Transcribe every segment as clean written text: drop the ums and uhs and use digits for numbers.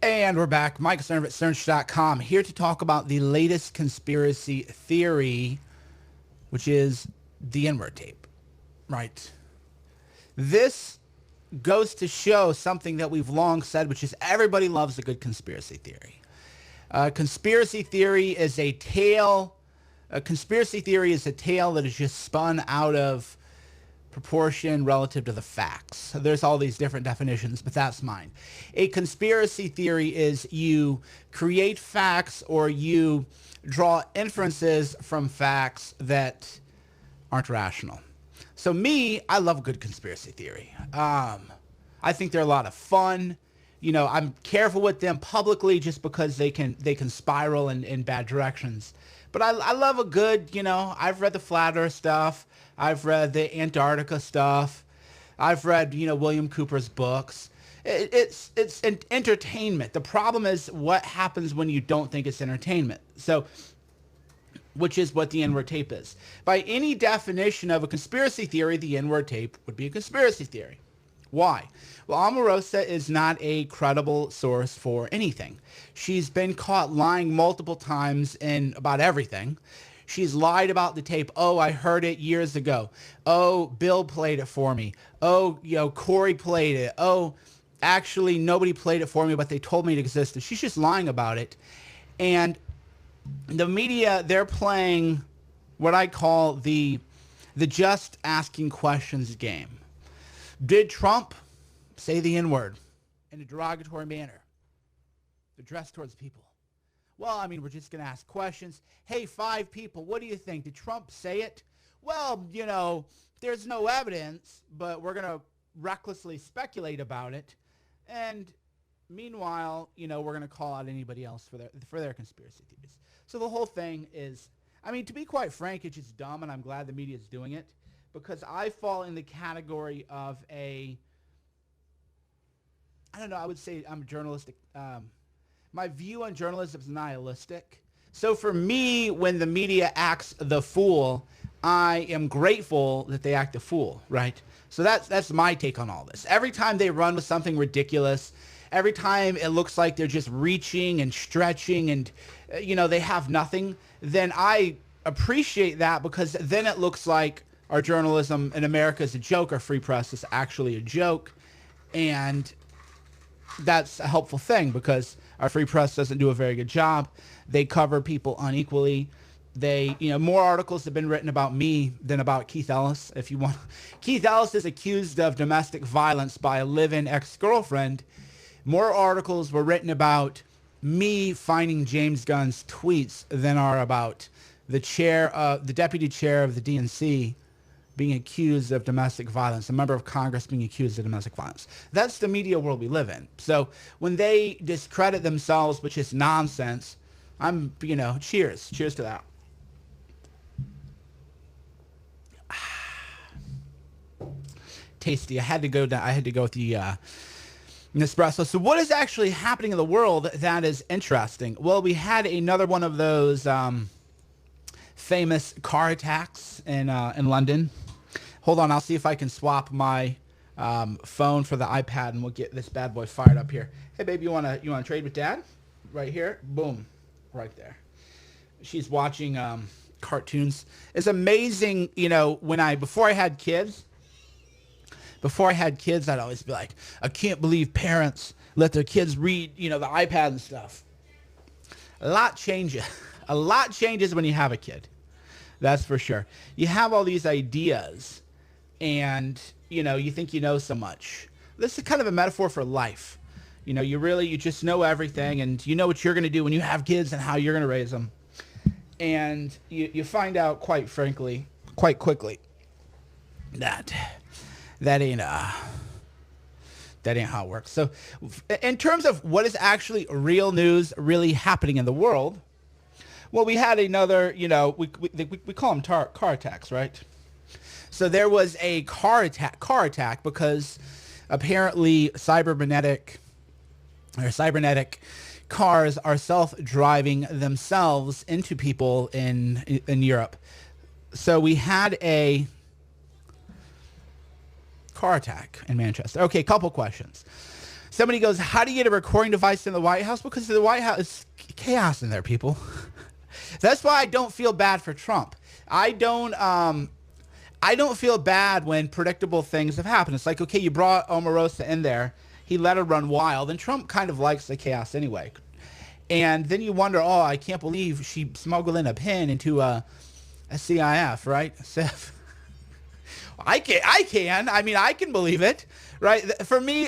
And we're back. Mike Cernovich, Cernovich.com, here to talk about the latest conspiracy theory, which is the N-word tape, right? This goes to show something that we've long said, which is everybody loves a good conspiracy theory. Conspiracy theory is a tale. A conspiracy theory is a tale that is just spun out of proportion relative to the facts. So there's all these different definitions, but that's mine. A conspiracy theory is you create facts or you draw inferences from facts that aren't rational. So me, I love a good conspiracy theory. I think they're a lot of fun. You know, I'm careful with them publicly just because they can spiral in bad directions. But I love a good, you know, I've read the Flat Earth stuff. I've read the Antarctica stuff. I've read, you know, William Cooper's books. It's an entertainment. The problem is what happens when you don't think it's entertainment. So, which is what the N-word tape is. By any definition of a conspiracy theory, the N-word tape would be a conspiracy theory. Why? Well, Omarosa is not a credible source for anything. She's been caught lying multiple times in about everything. She's lied about the tape. Oh, I heard it years ago. Oh, Bill played it for me. Oh, you know, Corey played it. Oh, actually, nobody played it for me, but they told me it existed. She's just lying about it. And the media, they're playing what I call the just asking questions game. Did Trump say the N-word in a derogatory manner, addressed towards people? Well, I mean, we're just going to ask questions. Hey, 5 people, what do you think? Did Trump say it? Well, you know, there's no evidence, but we're going to recklessly speculate about it. And meanwhile, you know, we're going to call out anybody else for their conspiracy theories. So the whole thing is, I mean, to be quite frank, it's just dumb, and I'm glad the media is doing it, because I fall in the category of I don't know, I would say I'm journalistic. My view on journalism is nihilistic. So for me, when the media acts the fool, I am grateful that they act the fool, right? So that's my take on all this. Every time they run with something ridiculous, every time it looks like they're just reaching and stretching and, you know, they have nothing, then I appreciate that, because then it looks like our journalism in America is a joke. Our free press is actually a joke. And that's a helpful thing, because our free press doesn't do a very good job. They cover people unequally. They, you know, more articles have been written about me than about Keith Ellis. If you want, Keith Ellis is accused of domestic violence by a live-in ex-girlfriend. More articles were written about me finding James Gunn's tweets than are about the deputy chair of the DNC being accused of domestic violence, a member of Congress being accused of domestic violence. That's the media world we live in. So when they discredit themselves, which is nonsense, I'm, you know, cheers to that. Tasty. I had to go with the Nespresso. So what is actually happening in the world that is interesting? Well, we had another one of those famous car attacks in London. Hold on, I'll see if I can swap my phone for the iPad, and we'll get this bad boy fired up here. Hey, babe, you wanna trade with Dad? Right here, boom, right there. She's watching cartoons. It's amazing, you know. Before I had kids, I'd always be like, I can't believe parents let their kids read, you know, the iPad and stuff. A lot changes. A lot changes when you have a kid. That's for sure. You have all these ideas, and, you know, you think you know so much. This is kind of a metaphor for life. You know, you just know everything, and you know what you're going to do when you have kids and how you're going to raise them. And you find out, quite frankly, quite quickly, that ain't how it works. So in terms of what is actually real news really happening in the world, well, we had another, you know, we call them car attacks, right? So there was a car attack because apparently cybernetic cars are self-driving themselves into people in Europe. So we had a car attack in Manchester. Okay, couple questions. Somebody goes, how do you get a recording device in the White House? Because the White House is chaos in there, people. That's why I don't feel bad for Trump. I don't feel bad when predictable things have happened. It's like, okay, you brought Omarosa in there. He let her run wild. And Trump kind of likes the chaos anyway. And then you wonder, oh, I can't believe she smuggled in a pin into a CIF, right? I can. I mean, I can believe it, right? For me,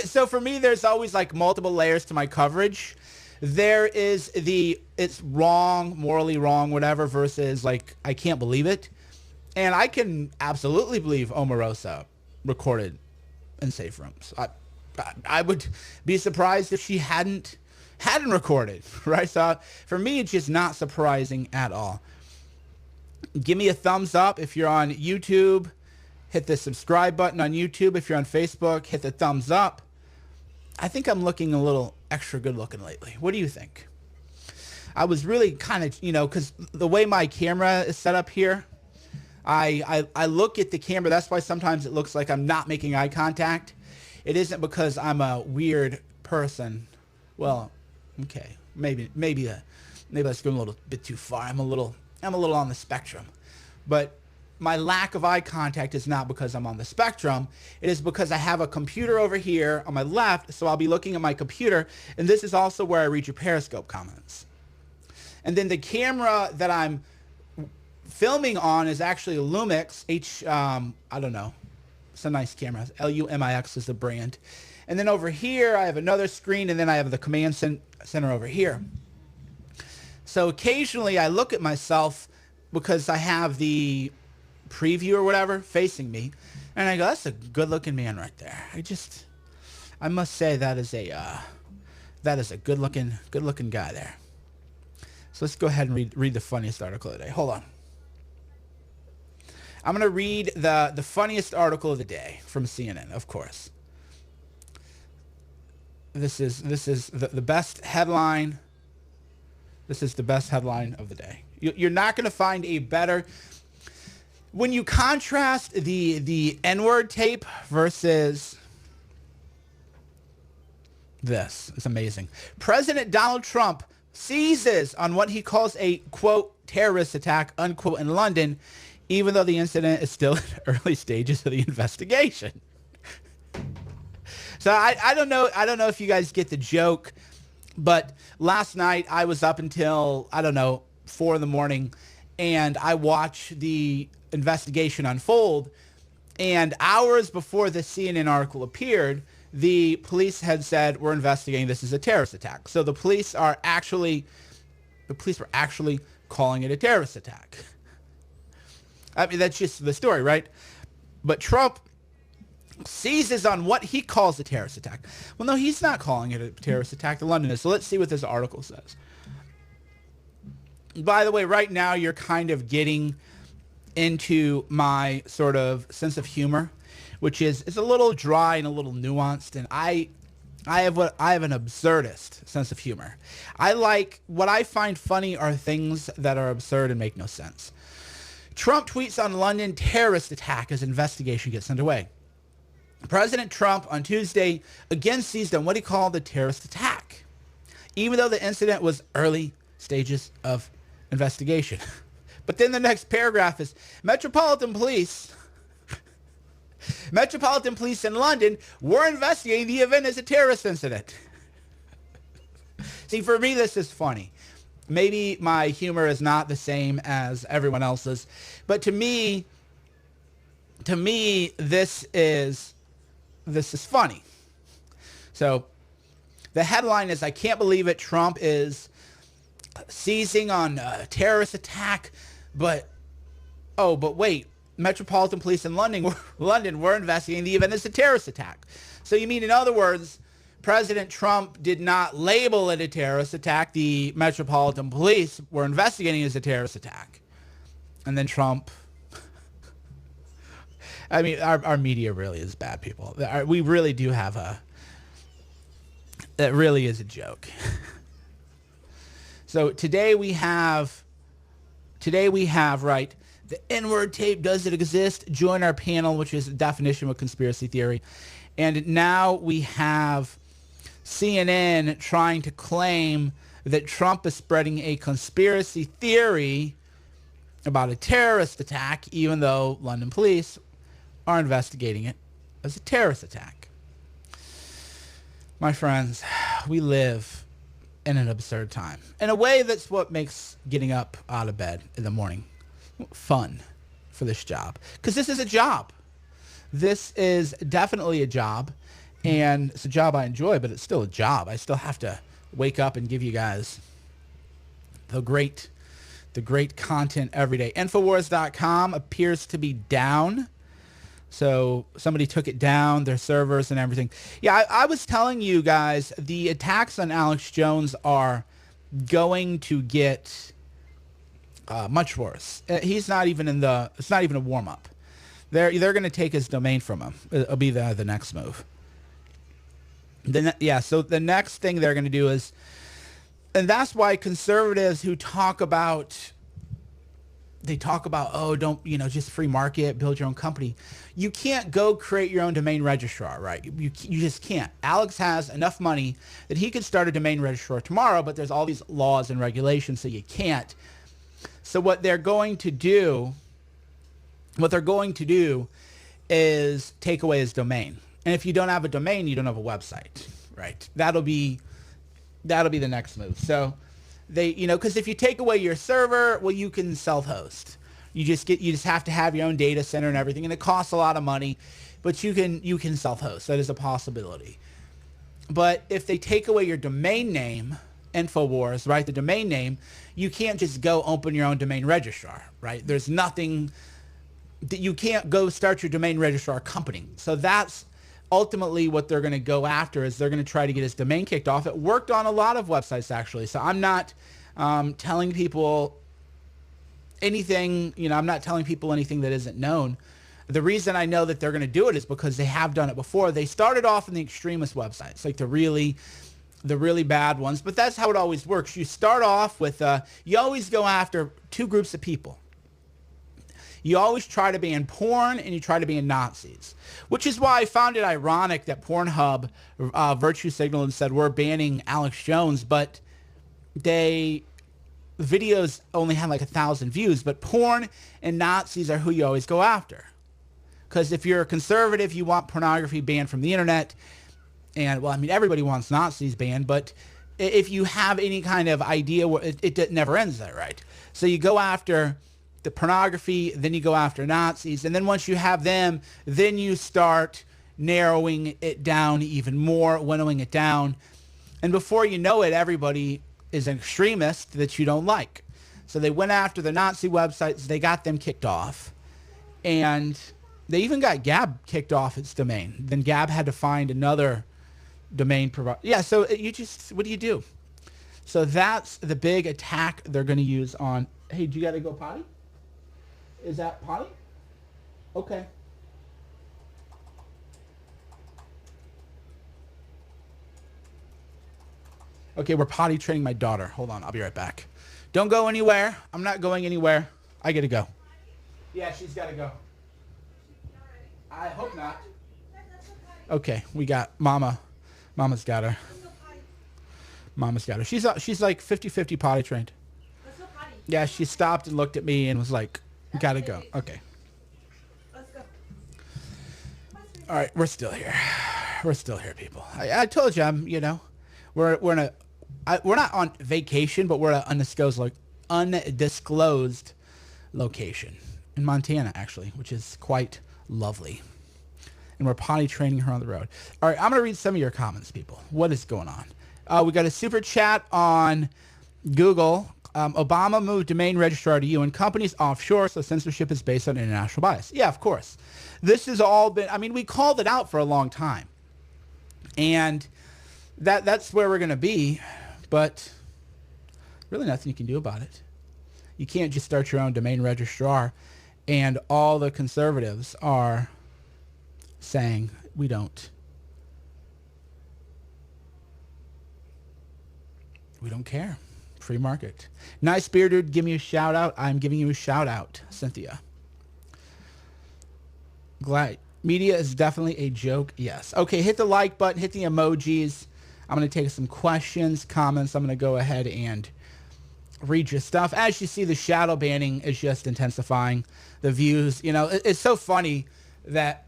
there's always like multiple layers to my coverage. There is it's wrong, morally wrong, whatever, versus like, I can't believe it. And I can absolutely believe Omarosa recorded in safe rooms. I would be surprised if she hadn't recorded, right? So for me, it's just not surprising at all. Give me a thumbs up if you're on YouTube. Hit the subscribe button on YouTube. If you're on Facebook, hit the thumbs up. I think I'm looking a little extra good looking lately. What do you think? I was really kind of, because the way my camera is set up here, I look at the camera. That's why sometimes it looks like I'm not making eye contact. It isn't because I'm a weird person. Well, okay, maybe that's going a little bit too far. I'm a little on the spectrum, but my lack of eye contact is not because I'm on the spectrum. It is because I have a computer over here on my left, so I'll be looking at my computer, and this is also where I read your Periscope comments. And then the camera that I'm filming on is actually a Lumix I don't know. It's a nice camera. Lumix is the brand. And then over here, I have another screen, and then I have the command center over here. So occasionally I look at myself because I have the preview or whatever facing me, and I go, that's a good looking man right there. I must say that is a good looking guy there. So let's go ahead and read the funniest article of the day. Hold on. I'm going to read the funniest article of the day from CNN, of course. This is the best headline. This is the best headline of the day. You're not going to find a better. When you contrast the N-word tape versus this, it's amazing. President Donald Trump seizes on what he calls a, quote, terrorist attack, unquote, in London, even though the incident is still in early stages of the investigation. So I don't know if you guys get the joke, but last night I was up until, 4 in the morning, and I watched the investigation unfold. And hours before the CNN article appeared, the police had said, we're investigating this as a terrorist attack. So the police were actually calling it a terrorist attack. I mean, that's just the story, right? But Trump seizes on what he calls a terrorist attack. Well, no, he's not calling it a terrorist attack. The London is. So let's see what this article says. By the way, right now you're kind of getting into my sort of sense of humor, which is a little dry and a little nuanced, and I have an absurdist sense of humor. What I find funny are things that are absurd and make no sense. Trump tweets on London terrorist attack as investigation gets underway. President Trump on Tuesday again seized on what he called the terrorist attack, even though the incident was early stages of investigation. But then the next paragraph is Metropolitan Police in London were investigating the event as a terrorist incident. See, for me, this is funny. Maybe my humor is not the same as everyone else's, but to me, this is funny. So the headline is, I can't believe it, Trump is seizing on a terrorist attack, but wait, Metropolitan Police in London were investigating the event as a terrorist attack. So you mean, in other words, President Trump did not label it a terrorist attack. The Metropolitan Police were investigating it as a terrorist attack. And then Trump... I mean, our media really is bad, people. We really do have that really is a joke. So today we have, right, the N-word tape, does it exist? Join our panel, which is a definition of conspiracy theory. And now we have CNN trying to claim that Trump is spreading a conspiracy theory about a terrorist attack, even though London police are investigating it as a terrorist attack. My friends, we live in an absurd time. In a way, that's what makes getting up out of bed in the morning fun for this job. Because this is a job. This is definitely a job. And it's a job I enjoy, but it's still a job. I still have to wake up and give you guys the great content every day. Infowars.com appears to be down. So somebody took it down, their servers and everything. Yeah, I was telling you guys, the attacks on Alex Jones are going to get much worse. He's not even in the, it's not even a warm-up. They're going to take his domain from him. It'll be the next move. So the next thing they're going to do is, and that's why conservatives who talk about, oh, don't, just free market, build your own company. You can't go create your own domain registrar, right? You just can't. Alex has enough money that he could start a domain registrar tomorrow, but there's all these laws and regulations, so you can't. So what they're going to do is take away his domain. And if you don't have a domain, you don't have a website, right? That'll be the next move. So they, because if you take away your server, well, you can self-host. You just have to have your own data center and everything, and it costs a lot of money, but you can self-host. That is a possibility. But if they take away your domain name, Infowars, right, the domain name, you can't just go open your own domain registrar, right? There's nothing that you can't go start your domain registrar company. So that's ultimately what they're going to go after, is they're going to try to get his domain kicked off. It worked on a lot of websites, actually. So I'm not telling people anything, I'm not telling people anything that isn't known. The reason I know that they're going to do it is because they have done it before. They started off in the extremist websites, like the really bad ones, but that's how it always works. You start off with, you always go after two groups of people. You always try to ban porn and you try to ban Nazis, which is why I found it ironic that Pornhub virtue signaled and said, we're banning Alex Jones, but the videos only had like 1,000 views, but porn and Nazis are who you always go after. Because if you're a conservative, you want pornography banned from the internet. And, well, I mean, everybody wants Nazis banned, but if you have any kind of idea, it never ends there, right? So you go after the pornography, then you go after Nazis, and then once you have them, then you start narrowing it down even more, winnowing it down. And before you know it, everybody is an extremist that you don't like. So they went after the Nazi websites, they got them kicked off. And they even got Gab kicked off its domain. Then Gab had to find another domain provider. Yeah, so what do you do? So that's the big attack they're going to use on, hey, do you got to go potty? Is that potty? Okay. Okay, we're potty training my daughter. Hold on, I'll be right back. Don't go anywhere. I'm not going anywhere. I gotta go. Yeah, she's gotta go. I hope not. Okay, we got Mama. Mama's got her. Mama's got her. She's like 50-50 potty trained. Yeah, she stopped and looked at me and was like, gotta go. Okay. Let's go. All right, we're still here. We're still here, people. I told you, we're not on vacation, but we're at an undisclosed location in Montana, actually, which is quite lovely. And we're potty training her on the road. All right, I'm going to read some of your comments, people. What is going on? We got a super chat on Google. Obama moved domain registrar to UN companies offshore, so censorship is based on international bias. Yeah, of course. This has all been, we called it out for a long time. And that's where we're going to be, but really nothing you can do about it. You can't just start your own domain registrar, and all the conservatives are saying we don't care. Free market. Nice bearded, give me a shout out. I'm giving you a shout out, Cynthia. Glad media is definitely a joke. Yes. Okay, hit the like button, hit the emojis. I'm going to take some questions, comments. I'm going to go ahead and read your stuff. As you see, the shadow banning is just intensifying the views. You know, it's so funny that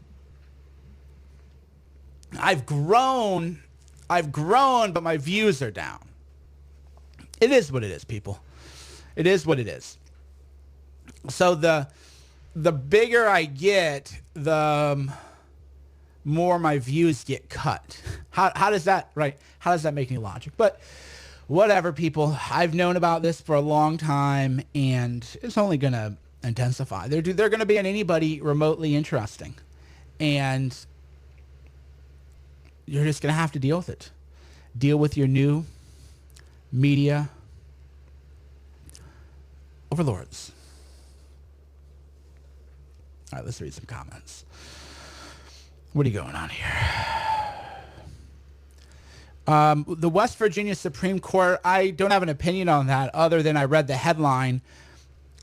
I've grown, but my views are down. It is what it is, people. It is what it is. So the bigger I get, the more my views get cut. How does that, right? How does that make any logic? But whatever, people. I've known about this for a long time, and it's only going to intensify. They're going to ban anybody remotely interesting, and you're just going to have to deal with it. Deal with your new media overlords. All right, let's read some comments. What are you going on here? The West Virginia Supreme Court, I don't have an opinion on that other than I read the headline,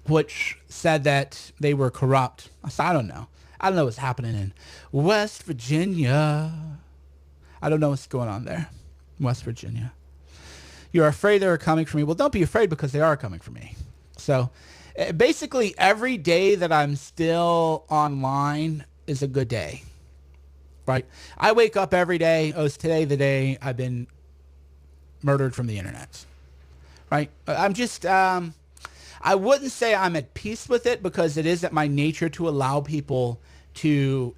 which said that they were corrupt. So I don't know. I don't know what's happening in West Virginia. I don't know what's going on there. West Virginia. You're afraid they're coming for me. Well, don't be afraid, because they are coming for me. So basically every day that I'm still online is a good day. Right? I wake up every day. Oh, is today the day I've been murdered from the internet? Right? I'm just, I wouldn't say I'm at peace with it, because it isn't my nature to allow people to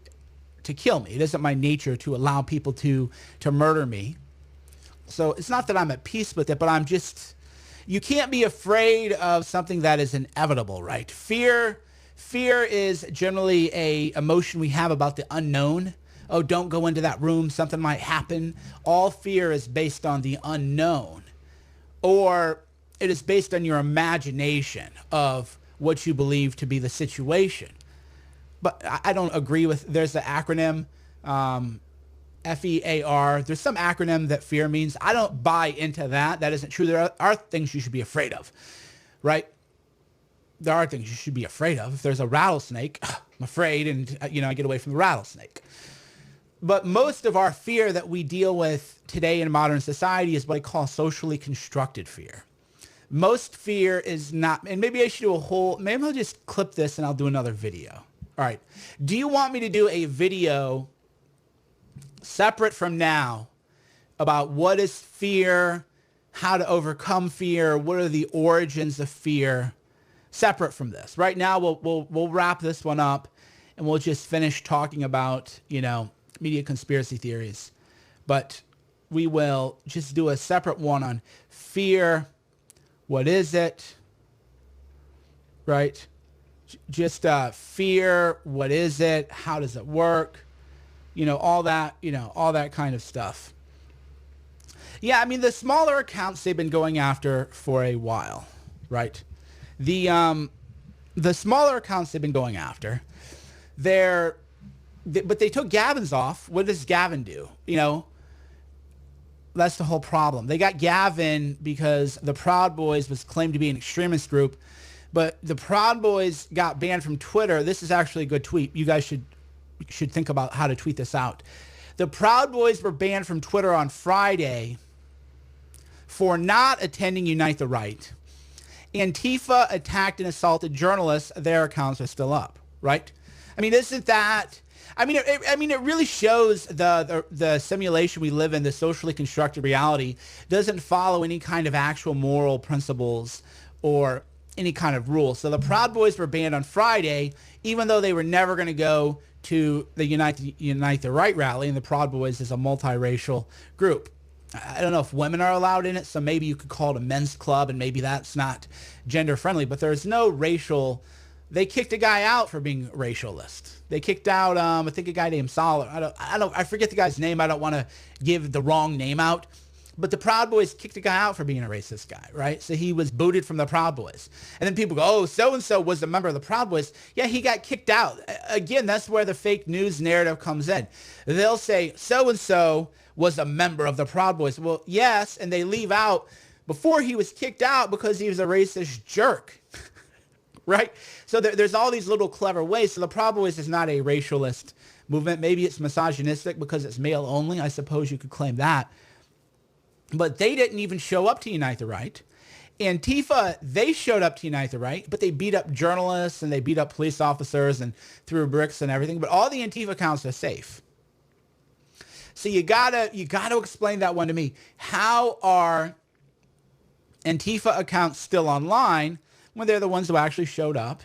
kill me. It isn't my nature to allow people to murder me. So it's not that I'm at peace with it, but I'm just, you can't be afraid of something that is inevitable, right? Fear is generally a emotion we have about the unknown. Oh, don't go into that room. Something might happen. All fear is based on the unknown, or it is based on your imagination of what you believe to be the situation. But I don't agree with, there's the acronym, FEAR. There's some acronym that fear means. I don't buy into that. That isn't true. There are things you should be afraid of, right? There are things you should be afraid of. If there's a rattlesnake, I'm afraid, and I get away from the rattlesnake. But most of our fear that we deal with today in modern society is what I call socially constructed fear. Most fear is not, and maybe I should do maybe I'll just clip this and I'll do another video. All right. Do you want me to do a video separate from now about what is fear, how to overcome fear, what are the origins of fear, separate from this? Right now, we'll wrap this one up, and we'll just finish talking about, media conspiracy theories. But we will just do a separate one on fear. What is it? Right? Just fear. What is it? How does it work? All that kind of stuff. Yeah, I mean, the smaller accounts they've been going after for a while, right? The smaller accounts they've been going after, but they took Gavin's off. What does Gavin do? That's the whole problem. They got Gavin because the Proud Boys was claimed to be an extremist group, but the Proud Boys got banned from Twitter. This is actually a good tweet. You guys should think about how to tweet this out. The Proud Boys were banned from Twitter on Friday for not attending Unite the Right. Antifa attacked and assaulted journalists. Their accounts are still up, right? I mean, isn't that... I mean, it really shows the simulation we live in, the socially constructed reality, doesn't follow any kind of actual moral principles or any kind of rules. So the Proud Boys were banned on Friday, even though they were never going to go to the Unite the Right rally, and the Proud Boys is a multiracial group. I don't know if women are allowed in it, so maybe you could call it a men's club, and maybe that's not gender friendly, but there's no racial... They kicked a guy out for being racialist. They kicked out, I think, a guy named Solid. I forget the guy's name. I don't want to give the wrong name out. But the Proud Boys kicked a guy out for being a racist guy, right? So he was booted from the Proud Boys. And then people go, oh, so-and-so was a member of the Proud Boys. Yeah, he got kicked out. Again, that's where the fake news narrative comes in. They'll say, so-and-so was a member of the Proud Boys. Well, yes, and they leave out before he was kicked out because he was a racist jerk. Right? So there's all these little clever ways. So the Proud Boys is not a racialist movement. Maybe it's misogynistic because it's male only. I suppose you could claim that. but they didn't even show up to unite the right. Antifa, they showed up to unite the right, but they beat up journalists and they beat up police officers and threw bricks and everything. But all the Antifa accounts are safe. So you gotta explain that one to me. How are Antifa accounts still online when they're the ones who actually showed up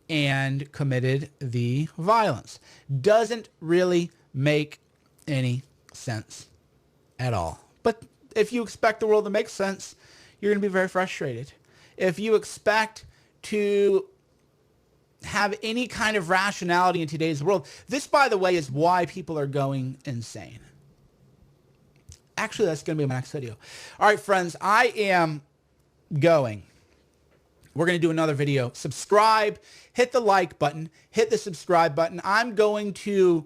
and committed the violence? Doesn't really make any sense at all. But if you expect the world to make sense, you're going to be very frustrated. If you expect to have any kind of rationality in today's world, this, by the way, is why people are going insane. Actually, that's going to be my next video. All right, friends, I am going. We're going to do another video. Subscribe, hit the like button, hit the subscribe button. I'm going to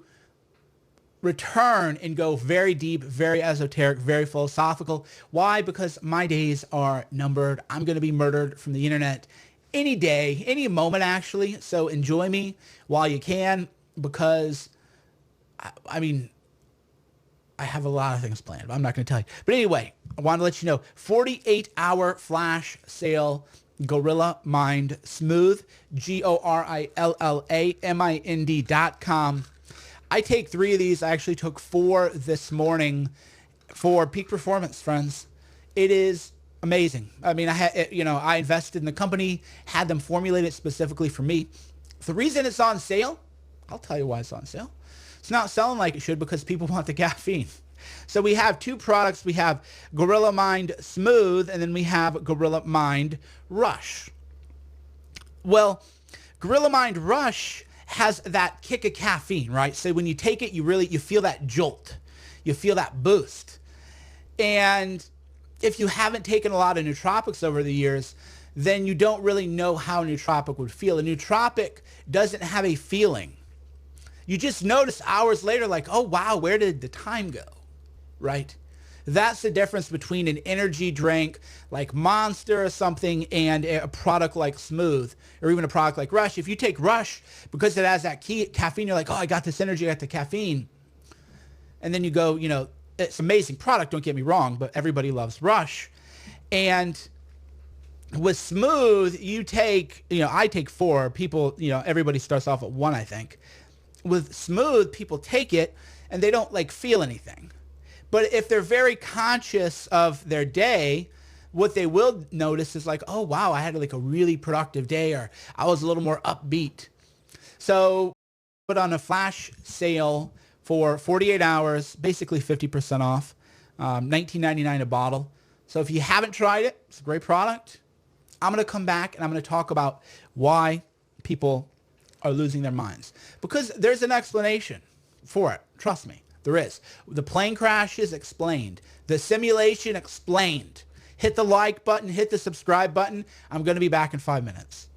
return and go very deep, very esoteric, very philosophical. Why? Because my days are numbered. I'm going to be murdered from the internet any day, any moment, actually. So enjoy me while you can, because, I mean, I have a lot of things planned, but I'm not going to tell you. But anyway, I want to let you know, 48-hour flash sale, Gorilla Mind Smooth, GORILLAMIND.com. I take 3 of these. I actually took 4 this morning for peak performance, friends. It is amazing. I mean, I invested in the company, had them formulate it specifically for me. The reason it's on sale, I'll tell you why it's on sale. It's not selling like it should because people want the caffeine. So we have 2 products. We have Gorilla Mind Smooth, and then we have Gorilla Mind Rush. Well, Gorilla Mind Rush has that kick of caffeine, right? So when you take it, you feel that jolt. You feel that boost. And if you haven't taken a lot of nootropics over the years, then you don't really know how a nootropic would feel. A nootropic doesn't have a feeling. You just notice hours later, like, oh, wow, where did the time go, right? That's the difference between an energy drink like Monster or something and a product like Smooth, or even a product like Rush. If you take Rush, because it has that caffeine, you're like, oh, I got this energy, I got the caffeine. And then you go, it's an amazing product, don't get me wrong, but everybody loves Rush. And with Smooth, you take, I take 4. People, everybody starts off at 1, I think. With Smooth, people take it and they don't feel anything. But if they're very conscious of their day, what they will notice is oh, wow, I had a really productive day, or I was a little more upbeat. So put on a flash sale for 48 hours, basically 50% off, $19.99 a bottle. So if you haven't tried it, it's a great product. I'm going to come back and I'm going to talk about why people are losing their minds. Because there's an explanation for it. Trust me. There is. The plane crash is explained. The simulation explained. Hit the like button. Hit the subscribe button. I'm going to be back in 5 minutes.